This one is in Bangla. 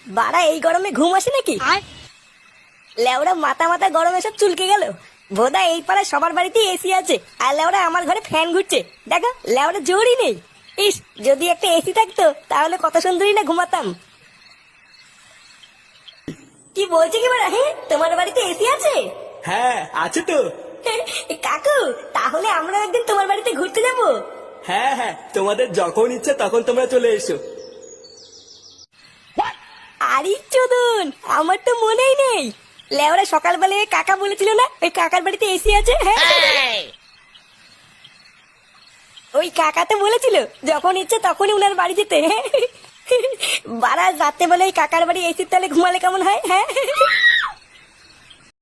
বাড়া এই গরমে ঘুম আসে নাকি? লেওড়া মাথা মাথা গরমে সব চুলকে গেল। বোধা এই পাড়ায় সবার বাড়িতে এসি আছে, আর লেওড়া আমার ঘরে ফ্যান ঘুরছে। দেখো লেওড়া জোরই নেই। ইস, যদি একটা এসি থাকতো তাহলে কত সুন্দরই না ঘুমাতাম। কি বলছে কি বাড়া? হ্যাঁ, তোমার বাড়িতে এসি আছে? হ্যাঁ আছে তো। কাকু, তাহলে আমরা একদিন তোমার বাড়িতে ঘুরতে যাবো। হ্যাঁ হ্যাঁ, তোমাদের যখন ইচ্ছে তখন তোমরা চলে এসো। আরে চোদন, আমার তো মনেই নেই। লেওরা সকালবেলা কাকা বলেছিল না ওই কাকার বাড়িতে এসি আছে? হ্যাঁ, ওই কাকা তো বলেছিল যখন ইচ্ছে তখনই উনার বাড়ি যেতে। বারা রাতে বেলা ওই কাকার বাড়ি এসির তলে ঘুমালে কেমন হয়? হ্যাঁ